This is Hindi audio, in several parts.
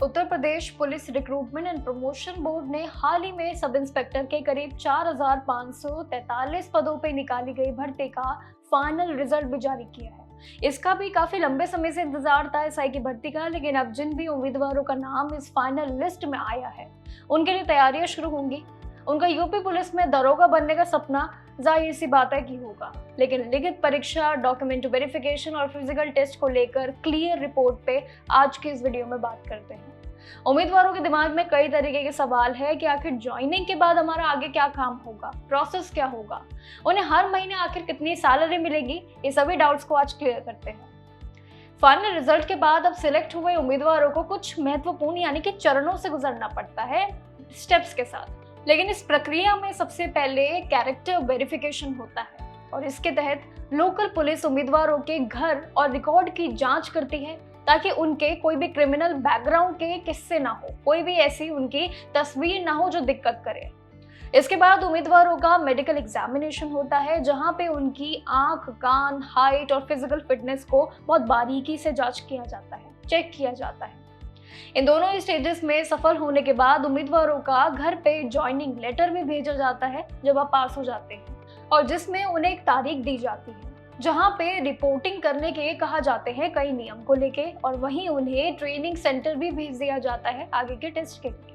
Uttar Pradesh police recruitment and promotion board ने हाल ही में सब इंस्पेक्टर के करीब 4,543 पदों पर निकाली गई भर्ती का फाइनल रिजल्ट भी जारी किया है। इसका भी काफी लंबे समय से इंतजार था एसआई की भर्ती का, लेकिन अब जिन भी उम्मीदवारों का नाम इस फाइनल लिस्ट में आया है उनके लिए तैयारियां शुरू होंगी। उनका यूपी पुलिस में दरोगा बनने का सपना जाहिर सी बात है कि होगा, लेकिन लिखित परीक्षा, डॉक्यूमेंट वेरिफिकेशन और फिजिकल टेस्ट को लेकर क्लियर रिपोर्ट पे आज की इस वीडियो में बात करते हैं। उम्मीदवारों के दिमाग में कई तरीके के सवाल है कि आखिर ज्वाइनिंग के बाद हमारा आगे क्या काम होगा, प्रोसेस क्या होगा, उन्हें हर महीने आखिर कितनी सैलरी मिलेगी, ये सभी डाउट्स को आज क्लियर करते हैं। फाइनल रिजल्ट के बाद अब सिलेक्ट हुए उम्मीदवारों को कुछ महत्वपूर्ण यानी कि चरणों से गुजरना पड़ता है स्टेप्स के साथ, लेकिन इस प्रक्रिया में सबसे पहले कैरेक्टर वेरिफिकेशन होता है और इसके तहत लोकल पुलिस उम्मीदवारों के घर और रिकॉर्ड की जांच करती है ताकि उनके कोई भी क्रिमिनल बैकग्राउंड के किस्से ना हो, कोई भी ऐसी उनकी तस्वीर ना हो जो दिक्कत करे। इसके बाद उम्मीदवारों का मेडिकल एग्जामिनेशन होता है जहां पे उनकी आंख, कान, हाइट और फिजिकल फिटनेस को बहुत बारीकी से जांच किया जाता है, चेक किया जाता है। इन दोनों स्टेजेस में सफल होने के बाद उम्मीदवारों का घर पे ज्वाइनिंग लेटर भी भेजा जाता है जब आप पास हो जाते हैं, और जिसमें उन्हें एक तारीख दी जाती है जहां पे रिपोर्टिंग करने के कहा जाते हैं कई नियम को लेके, और वहीं उन्हें ट्रेनिंग सेंटर भी भेज दिया जाता है आगे के टेस्ट के लिए।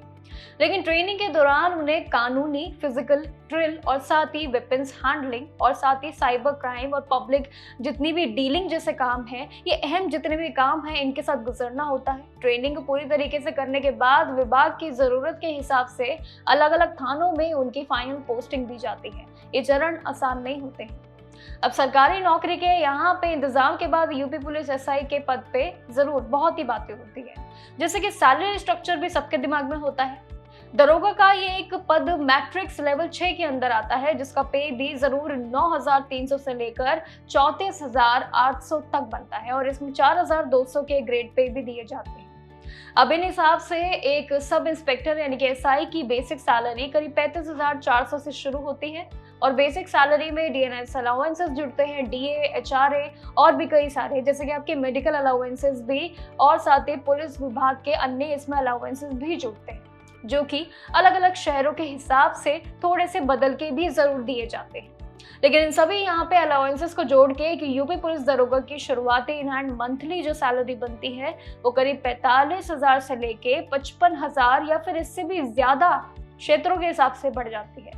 लेकिन ट्रेनिंग के दौरान उन्हें कानूनी, फिजिकल ड्रिल और साथ ही वेपन्स हैंडलिंग और साथ ही साइबर क्राइम और पब्लिक जितनी भी डीलिंग जैसे काम हैं, ये अहम जितने भी काम हैं इनके साथ गुजरना होता है। ट्रेनिंग को पूरी तरीके से करने के बाद विभाग की जरूरत के हिसाब से अलग अलग थानों में उनकी फाइनल पोस्टिंग दी जाती है। ये चरण आसान नहीं होते हैं। अब सरकारी नौकरी के यहाँ पे इंतजाम के बाद यूपी पुलिस एसआई के पद पे जरूर बहुत ही बातें होती है, जैसे कि सैलरी स्ट्रक्चर भी सबके दिमाग में होता है। दरोगा का ये एक पद मैट्रिक्स लेवल 6 के अंदर आता है, जिसका पे भी जरूर 9,300 से लेकर 34,800 तक बनता है और इसमें 4,200 के ग्रेड पे भी दिए जाते हैं। अब इन हिसाब से एक सब इंस्पेक्टर यानी कि एसआई की बेसिक सैलरी करीब 35,400 से शुरू होती है और बेसिक सैलरी में डीएनएस अलाउंसेस जुड़ते हैं, डीए, एचआरए और भी कई सारे, जैसे कि आपके मेडिकल अलाउंसेस भी, और साथ ही पुलिस विभाग के अन्य इसमें अलाउंसेस भी जुड़ते हैं जो कि अलग अलग शहरों के हिसाब से थोड़े से बदल के भी जरूर दिए जाते हैं। लेकिन इन सभी यहाँ पे अलाउंसेस को जोड़ के कि यूपी पुलिस दरोगा की शुरुआती इन हैंड मंथली जो सैलरी बनती है वो करीब 45,000 से लेके 55,000 या फिर इससे भी ज्यादा क्षेत्रों के हिसाब से बढ़ जाती है।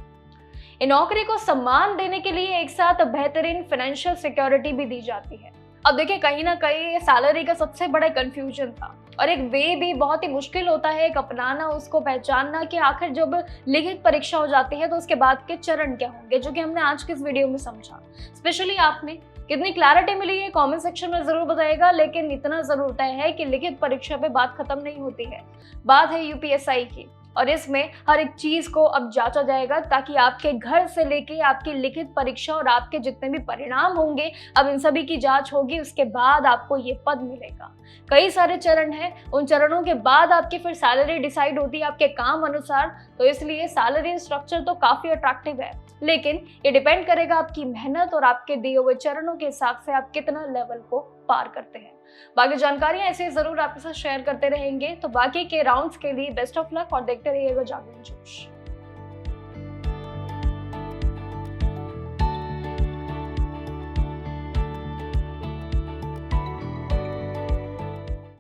इन नौकरी को सम्मान देने के लिए एक साथ बेहतरीन फाइनेंशियल सिक्योरिटी भी दी जाती है। अब देखिए, कहीं ना कहीं सैलरी का सबसे बड़ा कंफ्यूजन था और एक वे भी बहुत ही मुश्किल होता है एक अपनाना, उसको पहचानना कि आखिर जब लिखित परीक्षा हो जाती है तो उसके बाद के चरण क्या होंगे, जो कि हमने आज के इस वीडियो में समझा। स्पेशली आपने कितनी क्लैरिटी मिली है कमेंट सेक्शन में जरूर बताइएगा, लेकिन इतना जरूर तय है कि लिखित परीक्षा पे बात खत्म नहीं होती है, बात है यूपीएसआई की, और इसमें हर एक चीज को अब जांचा जाएगा ताकि आपके घर से लेके आपकी लिखित परीक्षा और आपके जितने भी परिणाम होंगे अब इन सभी की जांच होगी, उसके बाद आपको ये पद मिलेगा। कई सारे चरण हैं, उन चरणों के बाद आपकी फिर सैलरी डिसाइड होती है आपके काम अनुसार, तो इसलिए सैलरी स्ट्रक्चर तो काफी अट्रैक्टिव है, लेकिन ये डिपेंड करेगा आपकी मेहनत और आपके दिए हुए चरणों के हिसाब से आप कितना लेवल को पार करते हैं। बाकी जानकारियां ऐसे जरूर आपके साथ शेयर करते रहेंगे, तो बाकी के राउंड्स के लिए बेस्ट ऑफ लक और देखते रहिएगा जागरण जोश।